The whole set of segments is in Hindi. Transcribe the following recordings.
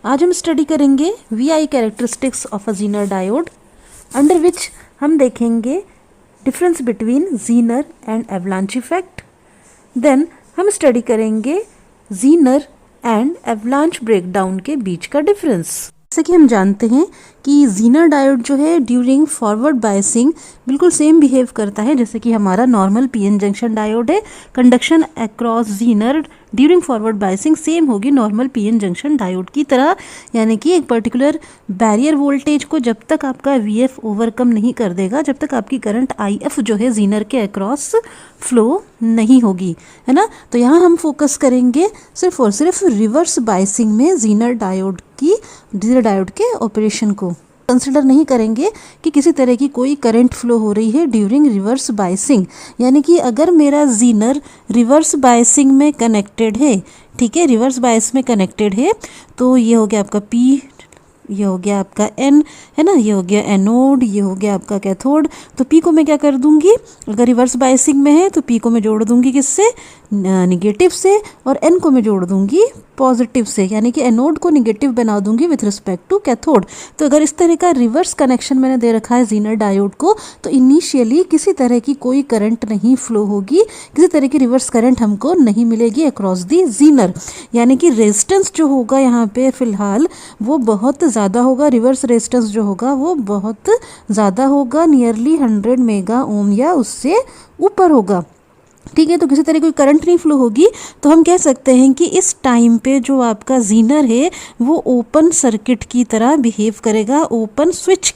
आज हम स्टडी करेंगे VI characteristics of a Zener diode, under which हम देखेंगे difference between Zener and avalanche effect. Then हम स्टडी करेंगे ज़ीनर एंड एवलांच ब्रेकडाउन के बीच का डिफरेंस। जैसे कि हम जानते हैं कि ज़ीनर डायोड जो है ड्यूरिंग फॉरवर्ड बायसिंग बिल्कुल सेम बिहेव करता है जैसे कि हमारा नॉर्मल पीएन जंक्शन डायोड है। Conduction across Zener during forward biasing same होगी नॉर्मल पीएन जंक्शन डायोड की तरह, यानी कि एक पर्टिकुलर बैरियर वोल्टेज को जब तक आपका VF ओवरकम नहीं कर देगा, जब तक आपकी करंट IF जो है ज़ीनर के अक्रॉस फ्लो नहीं होगी, है ना। तो यहाँ हम फोकस करेंगे सिर्फ और सिर्फ रिवर्स बायसिंग में ज़ीनर डायोड के ऑपरेशन को कंसिडर नहीं करेंगे कि किसी तरह की कोई करंट फ्लो हो रही है ड्यूरिंग रिवर्स बायसिंग। यानी कि अगर मेरा ज़ीनर रिवर्स बायसिंग में कनेक्टेड है, ठीक है, रिवर्स बायस में कनेक्टेड है, तो ये हो गया आपका P, ये हो गया आपका N, है ना, ये हो गया एनोड, ये हो गया आपका कैथोड। तो P को मैं क्या कर दूंगी, अगर रिवर्स बायसिंग में है तो P को मैं जोड़ दूंगी किससे, निगेटिव से, और N को मैं जोड़ दूंगी पॉजिटिव से, यानी कि एनोड को निगेटिव बना दूंगी विथ रिस्पेक्ट टू कैथोड। तो अगर इस तरह का रिवर्स कनेक्शन मैंने दे रखा है ज़ीनर डायोड को, तो इनिशियली किसी तरह की कोई करंट नहीं फ्लो होगी, किसी तरह की रिवर्स करंट हमको नहीं मिलेगी अक्रॉस दी ज़ीनर। यानी कि रेजिस्टेंस जो होगा यहाँ पे फिलहाल वो बहुत ज़्यादा होगा, रिवर्स रेजिस्टेंस जो होगा वो बहुत ज़्यादा होगा, नियरली 100 मेगा ओम या उससे ऊपर होगा, ठीक है। तो किसी तरह कोई करंट नहीं फ्लो होगी, तो हम कह सकते हैं कि इस टाइम पे जो आपका ज़ीनर है वो ओपन सर्किट की तरह बिहेव करेगा, ओपन स्विच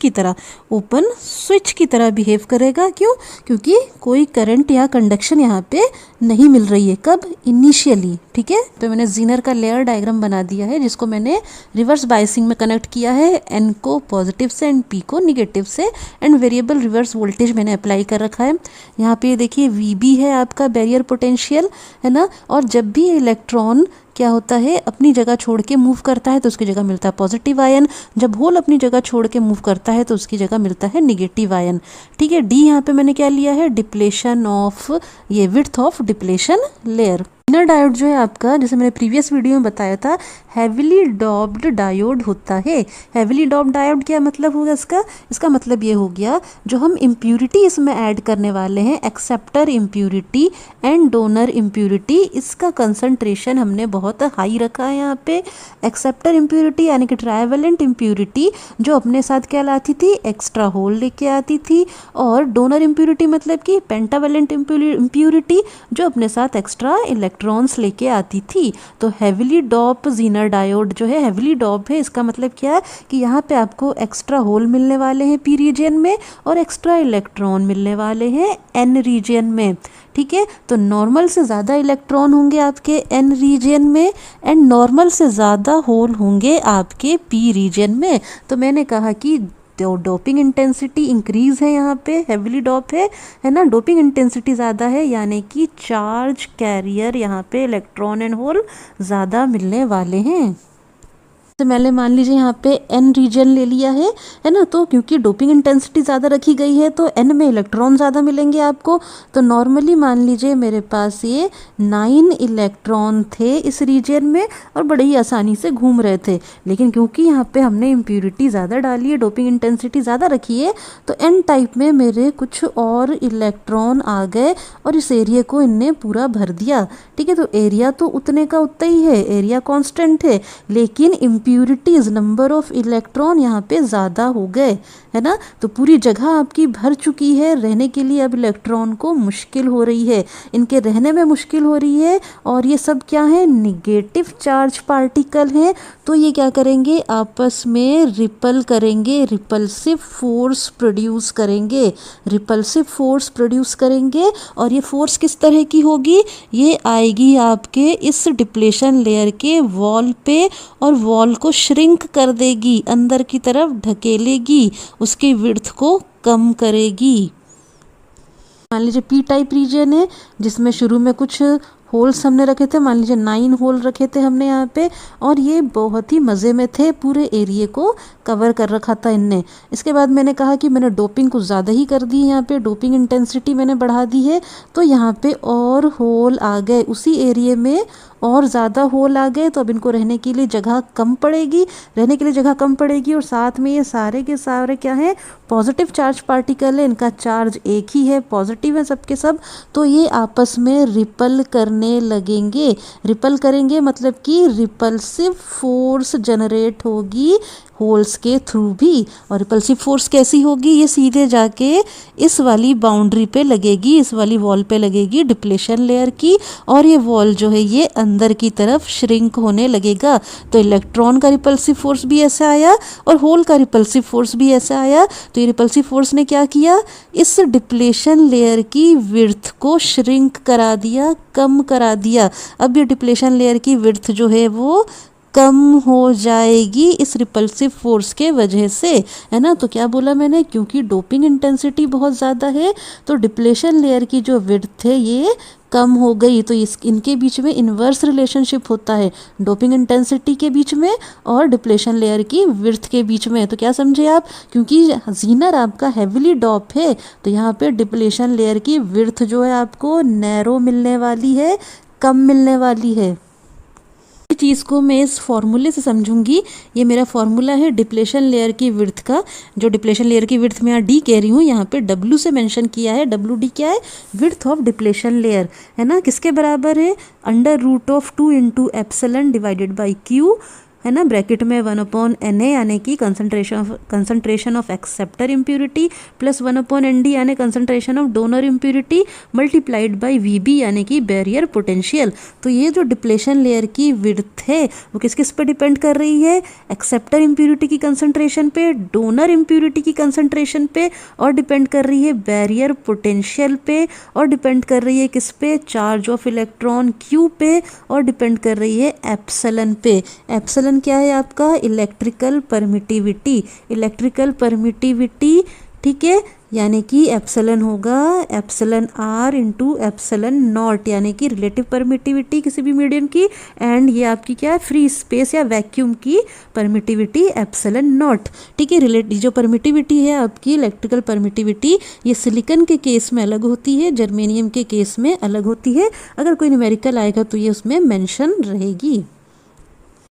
की तरह बिहेव करेगा। क्यों? क्योंकि कोई करंट या कंडक्शन यहाँ पे नहीं मिल रही है। कब? इनिशियली, ठीक है। तो मैंने ज़ीनर का लेयर डायग्राम बना दिया है जिसको मैंने रिवर्स बायसिंग में कनेक्ट किया है, N को पॉजिटिव से एंड P को निगेटिव से, एंड वेरिएबल रिवर्स वोल्टेज मैंने अप्लाई कर रखा है। यहाँ पे देखिए VB है आपका बैरियर पोटेंशियल, है ना। और जब भी इलेक्ट्रॉन क्या होता है अपनी जगह छोड़ के मूव करता है तो उसकी जगह मिलता है पॉजिटिव आयन, जब होल अपनी जगह छोड़ के मूव करता है तो उसकी जगह मिलता है निगेटिव आयन, ठीक है। D यहाँ पे मैंने क्या लिया है, डिप्लेशन ऑफ, ये width of depletion layer. Zener diode जो है आपका, जैसे मैंने प्रीवियस वीडियो में बताया था, हैविली डॉप्ड डायोड होता है। हैविली डॉप्ड डायोड क्या मतलब होगा इसका मतलब ये हो गया, जो हम इम्प्यूरिटी इसमें ऐड करने वाले हैं, acceptor impurity and donor impurity, इसका कंसंट्रेशन हमने बहुत हाई रखा है यहाँ पे। एक्सेप्टर इम्प्यूरिटी यानी कि ट्राइवेलेंट इम्प्यूरिटी जो अपने साथ क्या लाती थी, एक्स्ट्रा होल लेके आती थी, और डोनर इम्प्यूरिटी मतलब कि पेंटावेलेंट इम्प्यूरिटी जो अपने साथ एक्स्ट्रा इलेक्ट्रॉन्स लेके आती थी। तो हेविली डॉप ज़ीनर डायोड जो है हेविली डॉप है, इसका मतलब क्या है कि यहाँ पे आपको एक्स्ट्रा होल मिलने वाले हैं P रीजन में और एक्स्ट्रा इलेक्ट्रॉन मिलने वाले हैं N रीजन में, ठीक है। तो नॉर्मल से ज़्यादा इलेक्ट्रॉन होंगे आपके N रीजन में एंड नॉर्मल से ज़्यादा होल होंगे आपके P रीजन में। तो मैंने कहा कि डोपिंग इंटेंसिटी इंक्रीज है, यहाँ पे हेविली डॉप है ना, डोपिंग इंटेंसिटी ज़्यादा है, यानी कि चार्ज कैरियर यहाँ पे इलेक्ट्रॉन एंड होल ज़्यादा मिलने वाले हैं। तो मैंने मान लीजिए यहाँ पे N रीजन ले लिया है ना, तो क्योंकि डोपिंग इंटेंसिटी ज़्यादा रखी गई है तो N में इलेक्ट्रॉन ज़्यादा मिलेंगे आपको। तो नॉर्मली मान लीजिए मेरे पास ये 9 इलेक्ट्रॉन थे इस रीजन में और बड़े ही आसानी से घूम रहे थे, लेकिन क्योंकि यहाँ पे हमने इम्प्यूरिटी ज़्यादा डाली है, डोपिंग इंटेंसिटी ज़्यादा रखी है, तो N टाइप में मेरे कुछ और इलेक्ट्रॉन आ गए और इस एरिया को इनने पूरा भर दिया, ठीक है। तो एरिया तो उतने का उतना ही है, एरिया कॉन्स्टेंट है, लेकिन इम्प्यूरिटीज़ नंबर ऑफ इलेक्ट्रॉन यहाँ पे ज़्यादा हो गए, है ना। तो पूरी जगह आपकी भर चुकी है, रहने के लिए अब इलेक्ट्रॉन को मुश्किल हो रही है, इनके रहने में मुश्किल हो रही है। और ये सब क्या है, निगेटिव चार्ज पार्टिकल हैं, तो ये क्या करेंगे, आपस में रिपल करेंगे, रिपल्सिव फोर्स प्रोड्यूस करेंगे। और ये फोर्स किस तरह की होगी, ये आएगी आपके इस डिप्लेशन लेयर के वॉल पे और वॉल को श्रिंक कर देगी, अंदर की तरफ ढकेलेगी, उसकी विड्थ को कम करेगी। मान लीजिए P टाइप रीजन है जिसमें शुरू में कुछ होल्स हमने रखे थे, मान लीजिए 9 होल रखे थे हमने यहाँ पे, और ये बहुत ही मज़े में थे, पूरे एरिया को कवर कर रखा था इनने। इसके बाद मैंने कहा कि मैंने डोपिंग कुछ ज़्यादा ही कर दी है, यहाँ पे डोपिंग इंटेंसिटी मैंने बढ़ा दी है, तो यहाँ पे और होल आ गए उसी एरिया में, और ज़्यादा होल आ गए तो अब इनको रहने के लिए जगह कम पड़ेगी, और साथ में ये सारे के सारे क्या हैं, पॉजिटिव चार्ज पार्टिकल है, इनका चार्ज एक ही है, पॉजिटिव है सबके सब, तो ये आपस में रिपल करने लगेंगे। रिपल करेंगे मतलब कि रिपल्सिव फोर्स जनरेट होगी होल्स के थ्रू भी। और रिपल्सिव फोर्स कैसी होगी, ये सीधे जाके इस वाली बाउंड्री पे लगेगी, इस वाली वॉल पे लगेगी डिप्लेशन लेयर की, और ये वॉल जो है ये अंदर की तरफ श्रिंक होने लगेगा। तो इलेक्ट्रॉन का रिपल्सिव फोर्स भी ऐसा आया और होल का रिपल्सिव फोर्स भी ऐसा आया। तो ये रिपल्सिव फोर्स ने क्या किया, इस डिप्लेशन लेयर की विड्थ को श्रिंक करा दिया, कम करा दिया। अब ये डिप्लेशन लेयर की विड्थ जो है वो कम हो जाएगी इस रिपल्सिव फोर्स के वजह से, है ना। तो क्या बोला मैंने, क्योंकि डोपिंग इंटेंसिटी बहुत ज़्यादा है तो डिप्लेशन लेयर की जो विड्थ है ये कम हो गई। तो इनके बीच में इन्वर्स रिलेशनशिप होता है, डोपिंग इंटेंसिटी के बीच में और डिप्लेशन लेयर की विड्थ के बीच में। तो क्या समझे आप, क्योंकि जीनर आपका हैविली डॉप है तो यहाँ पे डिप्लेशन लेयर की विड्थ जो है आपको नैरो मिलने वाली है, कम मिलने वाली है। चीज़ को मैं इस फॉर्मूले से समझूंगी। ये मेरा फॉर्मूला है डिप्लेशन लेयर की विड्थ का, जो डिप्लेशन लेयर की विड्थ में यहाँ डी कह रही हूँ, यहाँ पे डब्ल्यू से मेंशन किया है। डब्ल्यू डी क्या है, विड्थ ऑफ डिप्लेशन लेयर, है ना। किसके बराबर है, √2 into epsilon divided by Q, है ना, ब्रैकेट में 1/Na यानी कि concentration of acceptor impurity plus 1/Nd यानी concentration of donor impurity multiplied by Vb यानी कि बैरियर पोटेंशियल। तो ये जो डिप्लेशन लेयर की विड्थ है वो किस किस पे डिपेंड कर रही है, एक्सेप्टर इम्प्यूरिटी की कंसंट्रेशन पे, डोनर इम्प्यूरिटी की कंसंट्रेशन पे, और डिपेंड कर रही है बैरियर पोटेंशियल पे, और डिपेंड कर रही है किस पे, चार्ज ऑफ इलेक्ट्रॉन Q पे, और डिपेंड कर रही है एप्सिलॉन पे। एप्सिलॉन क्या है आपका, इलेक्ट्रिकल परमिटिविटी, ठीक है, यानी कि एप्सिलॉन होगा epsilon R into epsilon not, यानी कि रिलेटिव परमिटिविटी किसी भी मीडियम की, एंड ये आपकी क्या है, फ्री स्पेस या वैक्यूम की परमिटिविटी एप्सिलॉन नॉट, ठीक है। जो परमिटिविटी है आपकी इलेक्ट्रिकल परमिटिविटी, ये सिलिकॉन के केस में अलग होती है, जर्मेनियम के केस में अलग होती है। अगर कोई न्यूमेरिकल आएगा तो ये उसमें मेंशन रहेगी।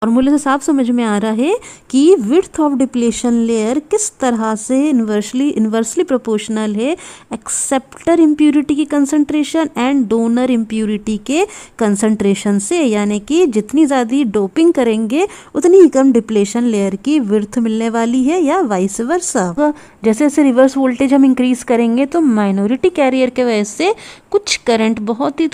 फॉर्मूले से साफ समझ में आ रहा है कि विड्थ ऑफ डिप्लेशन लेयर किस तरह से इन्वर्सली प्रोपोर्शनल है एक्सेप्टर इम्प्यूरिटी की कंसंट्रेशन एंड डोनर इम्प्यूरिटी के कंसंट्रेशन से, यानी कि जितनी ज़्यादा डोपिंग करेंगे उतनी ही कम डिप्लेशन लेयर की विड्थ मिलने वाली है, या वाइस वर्सा। जैसे जैसे रिवर्स वोल्टेज हम इंक्रीज करेंगे तो माइनॉरिटी कैरियर के वजह से कुछ करंट, बहुत ही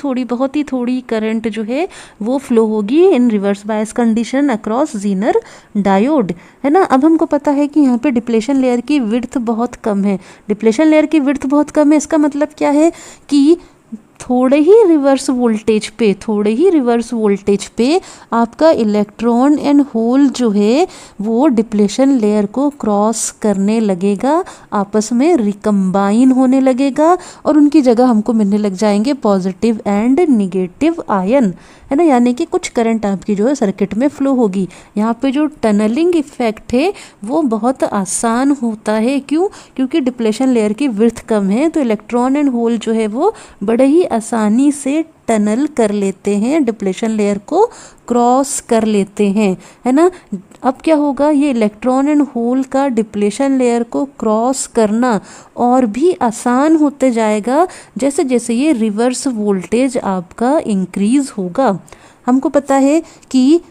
थोड़ी करंट जो है वो फ्लो होगी in reverse bias condition across Zener diode, है ना। अब हमको पता है कि यहाँ पे डिप्लेशन लेयर की विड्थ बहुत कम है। डिप्लेशन लेयर की विड्थ बहुत कम है, इसका मतलब क्या है कि थोड़े ही रिवर्स वोल्टेज पे आपका इलेक्ट्रॉन एंड होल जो है वो डिप्लेशन लेयर को क्रॉस करने लगेगा, आपस में रिकम्बाइन होने लगेगा, और उनकी जगह हमको मिलने लग जाएंगे पॉजिटिव एंड निगेटिव आयन, है ना। यानी कि कुछ करंट आपकी जो है सर्किट में फ्लो होगी। यहाँ पे जो टनलिंग इफेक्ट है वो बहुत आसान होता है, क्यों, क्योंकि डिप्लेशन लेयर की विड्थ कम है तो इलेक्ट्रॉन एंड होल जो है वो बड़े ही आसानी से टनल कर लेते हैं, डिप्लेशन लेयर को क्रॉस कर लेते हैं, है ना। अब क्या होगा, ये इलेक्ट्रॉन एंड होल का डिप्लेशन लेयर को क्रॉस करना और भी आसान होते जाएगा जैसे जैसे ये रिवर्स वोल्टेज आपका इंक्रीज होगा। हमको पता है कि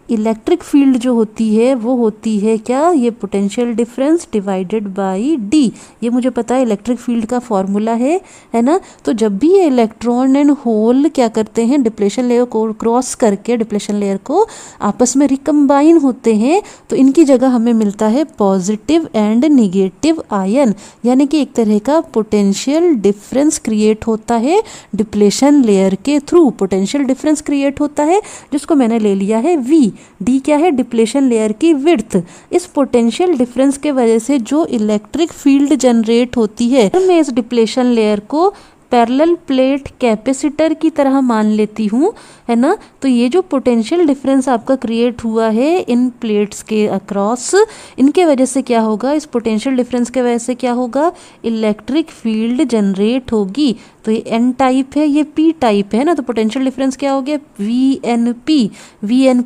इलेक्ट्रिक फील्ड जो होती है वो होती है क्या, ये potential difference divided by D, ये मुझे पता है इलेक्ट्रिक फील्ड का फॉर्मूला है ना। तो जब भी ये इलेक्ट्रॉन एंड होल क्या करते हैं, डिप्लेशन लेयर को क्रॉस करके डिप्लेशन लेयर को आपस में रिकम्बाइन होते हैं तो इनकी जगह हमें मिलता है पॉजिटिव एंड निगेटिव आयन, यानी कि एक तरह का पोटेंशियल डिफरेंस क्रिएट होता है डिप्लेशन लेयर के थ्रू। पोटेंशियल डिफरेंस क्रिएट होता है जिसको मैंने ले लिया है V। डी क्या है, डिप्लेशन लेयर की विड्थ। इस पोटेंशियल डिफरेंस के वजह से जो इलेक्ट्रिक फील्ड जनरेट होती है, मैं इस डिप्लेशन लेयर को पैरेलल प्लेट कैपेसिटर की तरह मान लेती हूँ, है ना, तो ये जो पोटेंशियल डिफरेंस आपका क्रिएट हुआ है इन प्लेट्स के अक्रॉस, इनके वजह से क्या होगा, इस पोटेंशियल डिफरेंस के वजह से क्या होगा, इलेक्ट्रिक फील्ड जनरेट होगी। तो ये एन टाइप है, ये पी टाइप है ना, तो पोटेंशियल डिफरेंस क्या हो गया, वी एन पी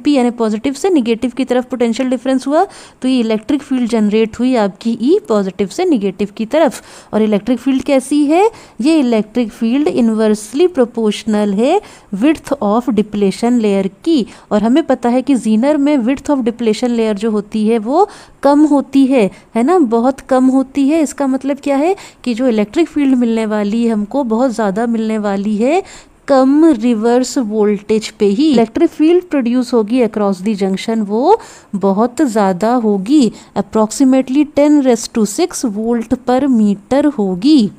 यानी पॉजिटिव से निगेटिव की तरफ पोटेंशियल डिफरेंस हुआ, तो ये इलेक्ट्रिक फील्ड जनरेट हुई आपकी ई पॉजिटिव से निगेटिव की तरफ। और इलेक्ट्रिक फील्ड कैसी है, ये इलेक्ट्रिक फील्ड इन्वर्सली प्रोपोर्शनल है विड्थ ऑफ डिप्लेशन लेयर की। और हमें पता है कि जीनर में विड्थ ऑफ डिप्लेशन लेयर जो होती है वो कम होती है ना, बहुत कम होती है। इसका मतलब क्या है कि जो इलेक्ट्रिक फील्ड मिलने वाली है हमको बहुत ज़्यादा मिलने वाली है कम रिवर्स वोल्टेज पे ही। इलेक्ट्रिक फील्ड प्रोड्यूस होगी अक्रॉस दी जंक्शन, वो बहुत ज़्यादा होगी, अप्रॉक्सीमेटली 10⁶ वोल्ट पर मीटर होगी।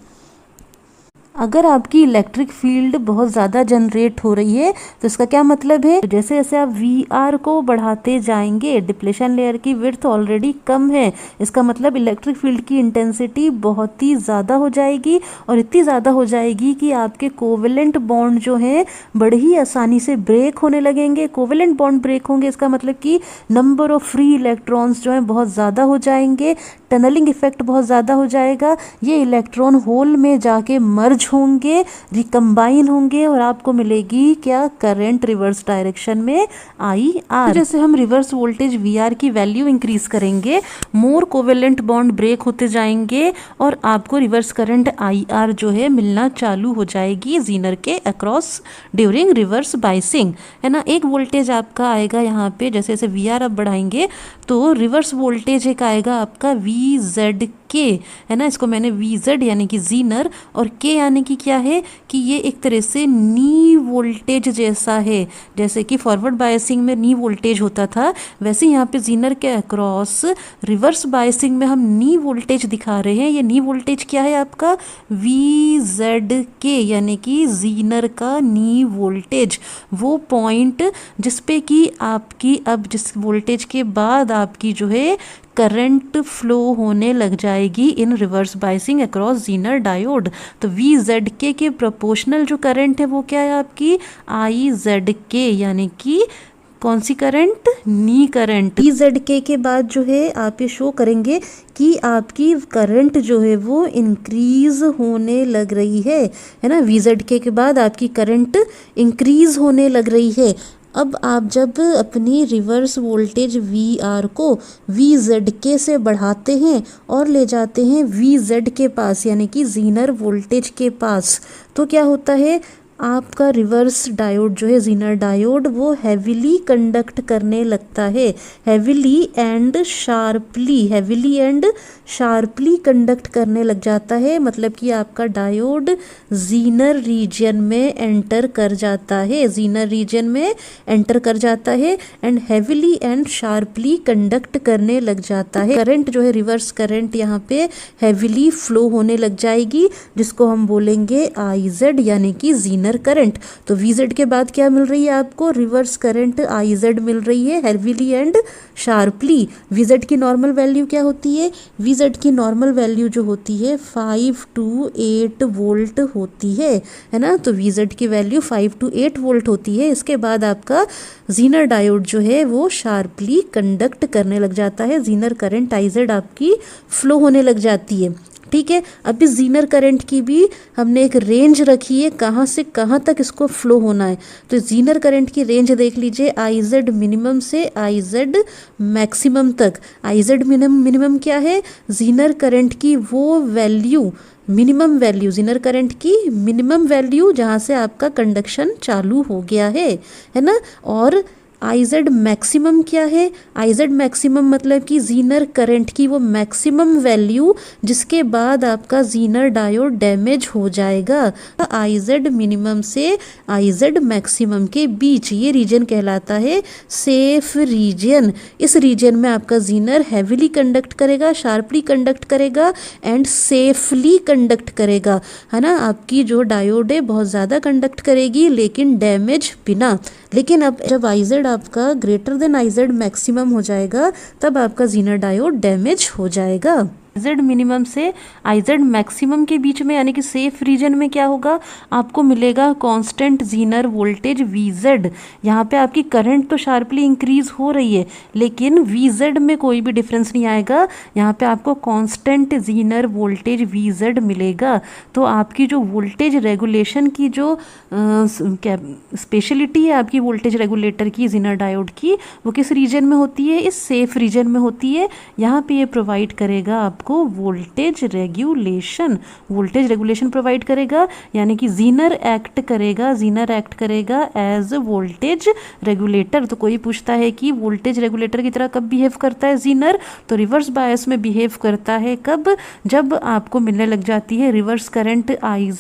अगर आपकी इलेक्ट्रिक फील्ड बहुत ज़्यादा जनरेट हो रही है तो इसका क्या मतलब है, जैसे जैसे आप वी आर को बढ़ाते जाएंगे, डिप्लेशन लेयर की विड्थ ऑलरेडी कम है, इसका मतलब इलेक्ट्रिक फील्ड की इंटेंसिटी बहुत ही ज़्यादा हो जाएगी, और इतनी ज़्यादा हो जाएगी कि आपके कोवेलेंट बॉन्ड जो हैं बड़े ही आसानी से ब्रेक होने लगेंगे। कोवेलेंट बॉन्ड ब्रेक होंगे, इसका मतलब कि नंबर ऑफ फ्री इलेक्ट्रॉन्स जो हैं बहुत ज़्यादा हो जाएंगे, टनलिंग इफेक्ट बहुत ज़्यादा हो जाएगा, ये इलेक्ट्रॉन होल में जाके मर्ज होंगे, रिकम्बाइन होंगे, और आपको मिलेगी क्या, करंट रिवर्स डायरेक्शन में आई आर। तो जैसे हम रिवर्स वोल्टेज वी आर की वैल्यू इंक्रीज करेंगे, मोर कोवेलेंट बॉन्ड ब्रेक होते जाएंगे, और आपको रिवर्स करंट आई आर जो है मिलना चालू हो जाएगी जीनर के अक्रॉस ड्यूरिंग रिवर्स बाइसिंग, है ना। एक वोल्टेज आपका आएगा यहाँ पे, जैसे जैसे वी आर आप बढ़ाएंगे तो रिवर्स वोल्टेज एक आएगा आपका वी जेड के, है ना, इसको मैंने वी जेड यानी कि जीनर, और के यानी कि क्या है कि ये एक तरह से नी वोल्टेज जैसा है, जैसे कि फॉरवर्ड बायसिंग में नी वोल्टेज होता था, वैसे यहाँ पे जीनर के अक्रॉस रिवर्स बायसिंग में हम नी वोल्टेज दिखा रहे हैं। ये नी वोल्टेज क्या है आपका, वी जेड के यानी कि जीनर का नी वोल्टेज, वो पॉइंट जिसपे कि आपकी अब जिस वोल्टेज के बाद आपकी जो है करंट फ्लो होने लग जाएगी in reverse biasing across Zener diode. तो वी जेड के प्रोपोर्शनल जो करंट है वो क्या है आपकी, आई जेड के, यानी कि कौन सी current, knee current. We Z के बाद जो है आप ये शो करेंगे कि आपकी करंट जो है वो इंक्रीज होने लग रही है ना। वी जेड के बाद आपकी करंट इंक्रीज होने लग रही है। अब आप जब अपनी रिवर्स वोल्टेज वी आर को वी जेड के से बढ़ाते हैं और ले जाते हैं वी जेड के पास यानी कि जीनर वोल्टेज के पास, तो क्या होता है, आपका रिवर्स डायोड जो है जीनर डायोड वो हैविली कंडक्ट करने लगता है, हैविली एंड शार्पली कंडक्ट करने लग जाता है। मतलब कि आपका डायोड जीनर रीजन में एंटर कर जाता है, जीनर रीजन में एंटर कर जाता है and heavily and sharply conduct करने लग जाता है। करंट जो है रिवर्स करंट यहाँ पे हैविली फ्लो होने लग जाएगी, जिसको हम बोलेंगे आई जेड यानी कि जीनर करंट। तो वी जेड के बाद क्या मिल रही है आपको, रिवर्स करंट आई जेड मिल रही है heavily and sharply. V Z की नॉर्मल वैल्यू क्या होती है, वी जेड की नॉर्मल वैल्यू जो होती है 5 to 8 वोल्ट होती है ना। तो वी जेड की वैल्यू 5 to 8 वोल्ट होती है। इसके बाद आपका जीनर डायोड जो है वो शार्पली कंडक्ट करने लग जाता है, जीनर करंट आई जेड आपकी फ्लो होने लग जाती है। ठीक है, अब इस जीनर करंट की भी हमने एक रेंज रखी है, कहाँ से कहाँ तक इसको फ्लो होना है। तो जीनर करंट की रेंज देख लीजिए, आई जेड मिनिमम से आई जेड मैक्सिमम तक। आई जेड मिनिमम क्या है, जीनर करंट की वो value, minimum value, Zener current की मिनिमम वैल्यू जहाँ से आपका कंडक्शन चालू हो गया है ना। और आई जेड मैक्सिमम क्या है, आई जेड मैक्सिमम मतलब कि जीनर करंट की वो मैक्सिमम वैल्यू जिसके बाद आपका जीनर डायोड डैमेज हो जाएगा। आई जेड मिनिमम से आई जेड मैक्सिमम के बीच ये रीजन कहलाता है सेफ रीजन। इस रीजन में आपका जीनर हैविली कंडक्ट करेगा, शार्पली कंडक्ट करेगा एंड सेफली कंडक्ट करेगा, है ना। आपकी जो डायोड है बहुत ज़्यादा कंडक्ट करेगी लेकिन डैमेज बिना। लेकिन अब जब आई जेड आपका greater than I Z maximum हो जाएगा तब आपका जीनर डायोड डैमेज हो जाएगा। जेड मिनिमम से आई जेड मैक्सिमम के बीच में यानी कि सेफ रीजन में क्या होगा, आपको मिलेगा constant Zener voltage V Z. यहाँ पे आपकी करंट तो शार्पली इंक्रीज हो रही है लेकिन वी जेड में कोई भी डिफरेंस नहीं आएगा, यहाँ पे आपको constant Zener voltage V Z मिलेगा। तो आपकी जो वोल्टेज रेगुलेशन की जो क्या स्पेशलिटी है आपकी वोल्टेज रेगुलेटर की, जीनर डायोड की, वो किस रीजन में होती है, इस सेफ रीजन में होती है। यहाँ पे ये प्रोवाइड करेगा आपको voltage regulation, voltage regulation provide करेगा, यानी कि जीनर एक्ट करेगा एज वोल्टेज रेगुलेटर। तो कोई पूछता है कि वोल्टेज रेगुलेटर की तरह कब बिहेव करता है जीनर, तो रिवर्स बायस में बिहेव करता है कब, जब आपको मिलने लग जाती है reverse current I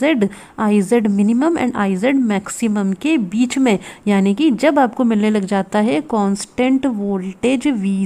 Z minimum and I Z maximum के बीच में, यानी कि जब आपको मिलने लग जाता है कांस्टेंट वोल्टेज वी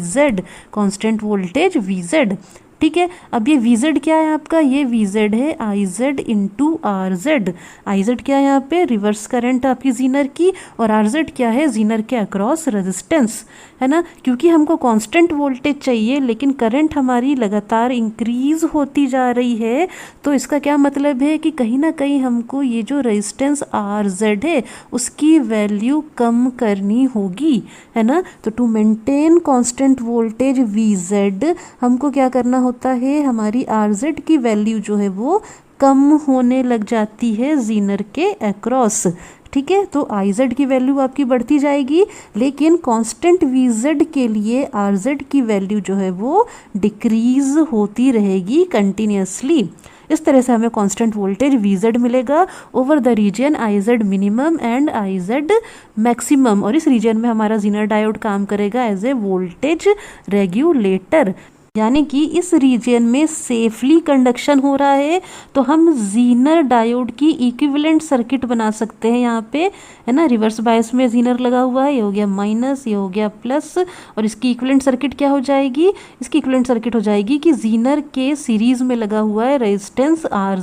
जेड। ठीक है, अब ये वी जेड क्या है आपका, ये वी जेड है I Z into are Z. I Z क्या है यहाँ पे, रिवर्स करंट आपकी जीनर की, और आर जेड क्या है, जीनर के अक्रॉस रेजिस्टेंस, है ना। क्योंकि हमको कांस्टेंट वोल्टेज चाहिए लेकिन करंट हमारी लगातार इंक्रीज होती जा रही है, तो इसका क्या मतलब है कि कहीं ना कहीं हमको ये जो रेजिस्टेंस आर जेड है उसकी वैल्यू कम करनी होगी, है ना। तो to maintain constant voltage V Z हमको क्या करना होता है, हमारी आर जेड की वैल्यू जो है वो कम होने लग जाती है जीनर के अक्रॉस। ठीक है, तो आई जेड की वैल्यू आपकी बढ़ती जाएगी लेकिन कांस्टेंट वी जेड के लिए आर जेड की वैल्यू जो है वो डिक्रीज होती रहेगी कंटिन्यूसली। इस तरह से हमें कांस्टेंट वोल्टेज वी जेड मिलेगा over the region I Z minimum and I Z maximum, और इस रीजन में हमारा जीनर डायोड काम करेगा एज ए वोल्टेज रेगुलेटर, यानी कि इस रीजन में सेफली कंडक्शन हो रहा है तो हम जीनर डायोड की इक्विवेलेंट सर्किट बना सकते हैं यहाँ पे, है ना। रिवर्स बायस में जीनर लगा हुआ है, ये हो गया माइनस, ये हो गया प्लस, और इसकी इक्विवेलेंट सर्किट क्या हो जाएगी, इसकी इक्विवेलेंट सर्किट हो जाएगी कि जीनर के सीरीज में लगा हुआ है resistance R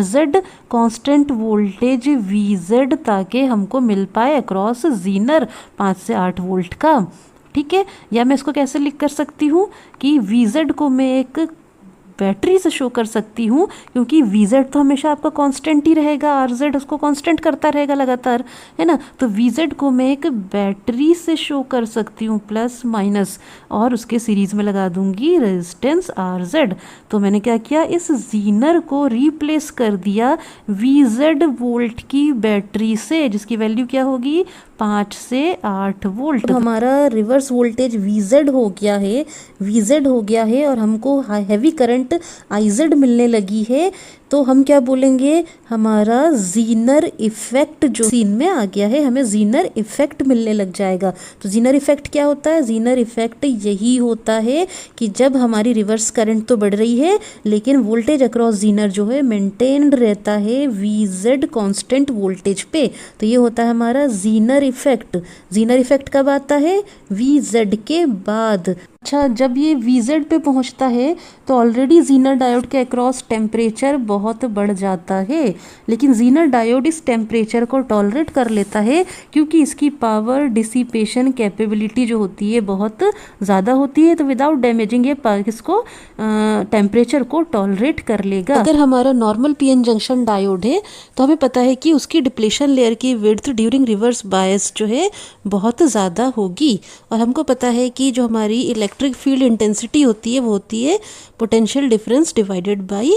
Z constant voltage V Z, ताकि हमको मिल पाए अक्रॉस जीनर 5 से 8 वोल्ट का। ठीक है, या मैं इसको कैसे लिख कर सकती हूँ कि वी जेड को मैं एक बैटरी से शो कर सकती हूँ, क्योंकि वी जेड तो हमेशा आपका कांस्टेंट ही रहेगा, आर जेड उसको कांस्टेंट करता रहेगा लगातार, है ना। तो वी जेड को मैं एक बैटरी से शो कर सकती हूँ प्लस माइनस, और उसके सीरीज में लगा दूंगी रेजिस्टेंस आर जेड। तो मैंने क्या किया, इस जीनर को रिप्लेस कर दिया वी जेड वोल्ट की बैटरी से, जिसकी वैल्यू क्या होगी 5 से 8 वोल्ट। तो हमारा रिवर्स वोल्टेज वी जेड हो गया है और हमको हैवी करंट आई जेड मिलने लगी है, तो हम क्या बोलेंगे, हमारा जीनर इफेक्ट जो सीन में आ गया है, हमें जीनर इफेक्ट मिलने लग जाएगा। तो जीनर इफेक्ट क्या होता है, जीनर इफेक्ट यही होता है कि जब हमारी रिवर्स करंट तो बढ़ रही है लेकिन वोल्टेज अक्रॉस जीनर जो है मेंटेन्ड रहता है वी जेड कॉन्स्टेंट वोल्टेज पे, तो ये होता है हमारा जीनर इफेक्ट। जीनर इफेक्ट कब आता है, वी जेड के बाद। अच्छा, जब ये वी जेड पे पहुंचता है तो ऑलरेडी जीनर डायोड के अक्रॉस टेम्परेचर बहुत बढ़ जाता है, लेकिन जीनर डायोड इस टेम्परेचर को टॉलरेट कर लेता है क्योंकि इसकी पावर डिसिपेशन कैपेबिलिटी जो होती है बहुत ज़्यादा होती है, तो विदाउट डैमेजिंग ये इसको टेम्परेचर को टॉलरेट कर लेगा। अगर हमारा नॉर्मल पीएन जंक्शन डायोड है तो हमें पता है कि उसकी डिप्लेशन लेयर की विड्थ ड्यूरिंग रिवर्स बायस जो है बहुत ज़्यादा होगी, और हमको पता है कि जो हमारी इलेक्ट्रिक फील्ड इंटेंसिटी होती है वो होती है potential difference divided by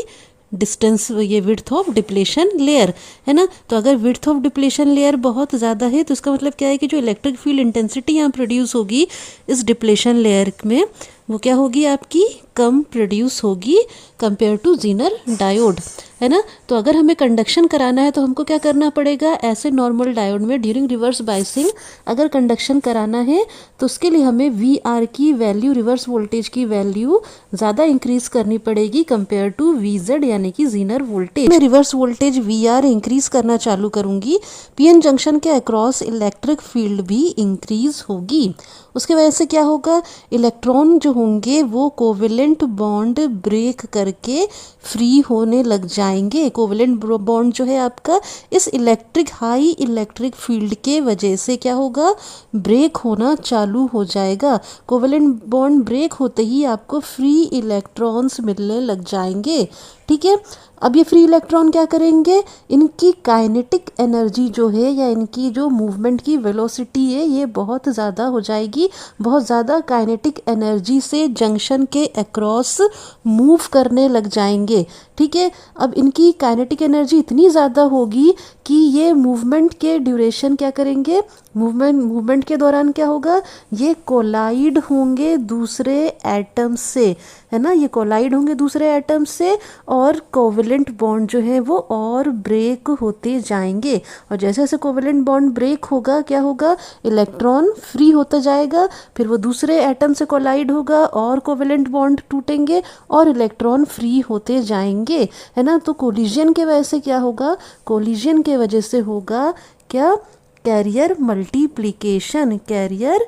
distance, ये विड्थ ऑफ डिप्लेशन लेयर, है ना। तो अगर विड्थ ऑफ डिप्लेशन लेयर बहुत ज़्यादा है तो इसका मतलब क्या है कि जो इलेक्ट्रिक फील्ड इंटेंसिटी यहाँ प्रोड्यूस होगी इस डिप्लेशन लेयर में, वो क्या होगी, आपकी कम प्रोड्यूस होगी कंपेयर टू जीनर डायोड, है ना। तो अगर हमें कंडक्शन कराना है तो हमको क्या करना पड़ेगा, ऐसे नॉर्मल डायोड में ड्यूरिंग रिवर्स बायसिंग अगर कंडक्शन कराना है तो उसके लिए हमें वी आर की वैल्यू, रिवर्स वोल्टेज की वैल्यू ज़्यादा इंक्रीज करनी पड़ेगी कंपेयर टू वी जेड यानी कि जीनर वोल्टेज। मैं reverse voltage V R increase करना चालू करूँगी, पीएन जंक्शन के अक्रॉस इलेक्ट्रिक फील्ड भी इंक्रीज होगी। उसके वजह से क्या होगा, इलेक्ट्रॉन जो होंगे वो कोवेलेंट बॉन्ड ब्रेक करके फ्री होने लग जाएंगे। कोवेलेंट बॉन्ड जो है आपका इस हाई इलेक्ट्रिक फील्ड के वजह से क्या होगा, ब्रेक होना चालू हो जाएगा। कोवेलेंट बॉन्ड ब्रेक होते ही आपको फ्री इलेक्ट्रॉन्स मिलने लग जाएंगे। ठीक है, अब ये फ्री इलेक्ट्रॉन क्या करेंगे, इनकी काइनेटिक एनर्जी जो है या इनकी जो मूवमेंट की वेलोसिटी है ये बहुत ज़्यादा हो जाएगी, बहुत ज़्यादा काइनेटिक एनर्जी से जंक्शन के अक्रॉस मूव करने लग जाएंगे। ठीक है, अब इनकी काइनेटिक एनर्जी इतनी ज़्यादा होगी कि ये मूवमेंट के ड्यूरेशन क्या करेंगे, मूवमेंट के दौरान क्या होगा, ये कोलाइड होंगे दूसरे एटम से, है ना, ये कोलाइड होंगे दूसरे एटम से और कोवेलेंट बॉन्ड जो है वो और ब्रेक होते जाएंगे। और जैसे जैसे कोवेलेंट बॉन्ड ब्रेक होगा क्या होगा, इलेक्ट्रॉन फ्री होता जाएगा, फिर वो दूसरे एटम से कोलाइड होगा और कोवेलेंट बॉन्ड टूटेंगे और इलेक्ट्रॉन फ्री होते जाएंगे, है ना। तो कोलिजन के वजह से क्या होगा, कोलिजन के वजह से होगा क्या, कैरियर मल्टीप्लिकेशन। कैरियर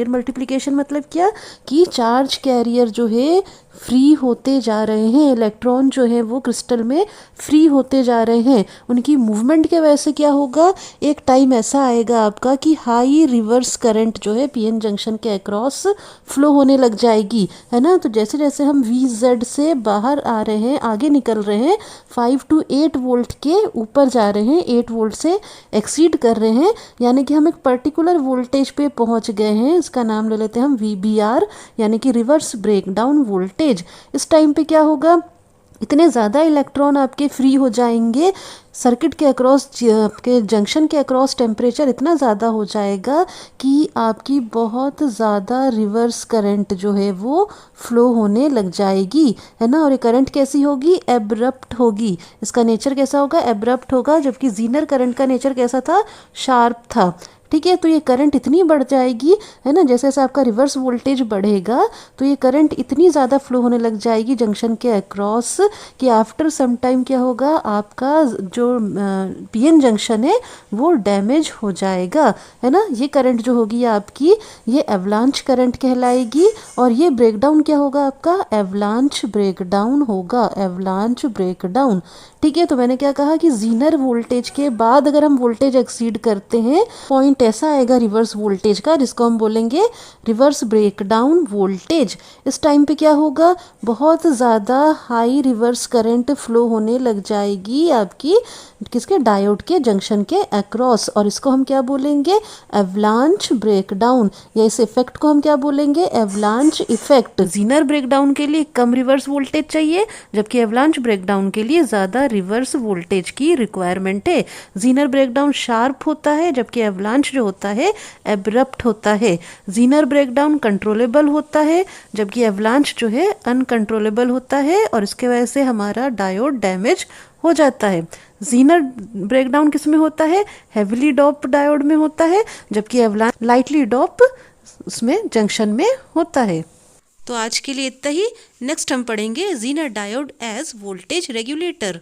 मल्टीप्लिकेशन मतलब क्या, कि चार्ज कैरियर जो है फ्री होते जा रहे हैं, इलेक्ट्रॉन जो है वो क्रिस्टल में फ्री होते जा रहे हैं। उनकी मूवमेंट के वजह से क्या होगा, एक टाइम ऐसा आएगा आपका कि हाई रिवर्स करंट जो है पीएन जंक्शन के अक्रॉस फ्लो होने लग जाएगी, है ना। तो जैसे जैसे हम VZ से बाहर आ रहे हैं, आगे निकल रहे हैं, 5 to 8 वोल्ट के ऊपर जा रहे हैं, 8 वोल्ट से एक्सीड कर रहे हैं, यानी कि हम एक पर्टिकुलर वोल्टेज पे पहुंच गए हैं। इसका नाम ले लेते हैं हम VBR, यानी कि रिवर्स ब्रेकडाउन वोल्टेज। इस टाइम पे क्या होगा, इतने ज़्यादा इलेक्ट्रॉन आपके फ्री हो जाएंगे, सर्किट के अक्रॉस, के जंक्शन के अक्रॉस टेम्परेचर इतना ज़्यादा हो जाएगा कि आपकी बहुत ज़्यादा रिवर्स करंट जो है वो फ्लो होने लग जाएगी, है ना। और ये करंट कैसी होगी, एब्रप्ट होगी। इसका नेचर कैसा होगा, एब्रप्ट होगा, जबकि जीनर करंट का नेचर कैसा था, शार्प था। ठीक है, तो ये करंट इतनी बढ़ जाएगी, है ना, जैसे जैसे आपका रिवर्स वोल्टेज बढ़ेगा तो ये करंट इतनी ज़्यादा फ्लो होने लग जाएगी जंक्शन के अक्रॉस कि आफ्टर सम टाइम क्या होगा, आपका जो पीएन जंक्शन है वो डैमेज हो जाएगा, है ना। ये करंट जो होगी आपकी, ये एवलांच करंट कहलाएगी। और ये ब्रेकडाउन क्या होगा आपका, एवलांच ब्रेकडाउन होगा, एवलांच ब्रेकडाउन। ठीक है, तो मैंने क्या कहा कि जीनर वोल्टेज के बाद अगर हम वोल्टेज एक्सीड करते हैं, पॉइंट ऐसा आएगा रिवर्स वोल्टेज का जिसको हम बोलेंगे रिवर्स ब्रेकडाउन वोल्टेज। इस टाइम पे क्या होगा, बहुत ज़्यादा हाई रिवर्स करंट फ्लो होने लग जाएगी आपकी किसके, डायोड के जंक्शन के अक्रॉस, और इसको हम क्या बोलेंगे, एवलांच ब्रेकडाउन, या इस इफेक्ट को हम क्या बोलेंगे, एवलांच इफेक्ट। जीनर ब्रेकडाउन के लिए कम रिवर्स वोल्टेज चाहिए, जबकि एवलांच ब्रेकडाउन के लिए ज़्यादा रिवर्स वोल्टेज की रिक्वायरमेंट है। जीनर ब्रेकडाउन शार्प होता है, जबकि एवलांच जो होता है एब्रप्ट होता है। जीनर ब्रेकडाउन कंट्रोलेबल होता है, जबकि एवलांच जो है अनकंट्रोलेबल होता है, और इसके वजह से हमारा डायोड डैमेज हो जाता है। जीनर ब्रेकडाउन किस में होता है, हेविली डोप डायोड में होता है, जबकि एवलांच लाइटली डोप उसमें जंक्शन में होता है। तो आज के लिए इतना ही। नेक्स्ट हम पढ़ेंगे zener diode as voltage regulator.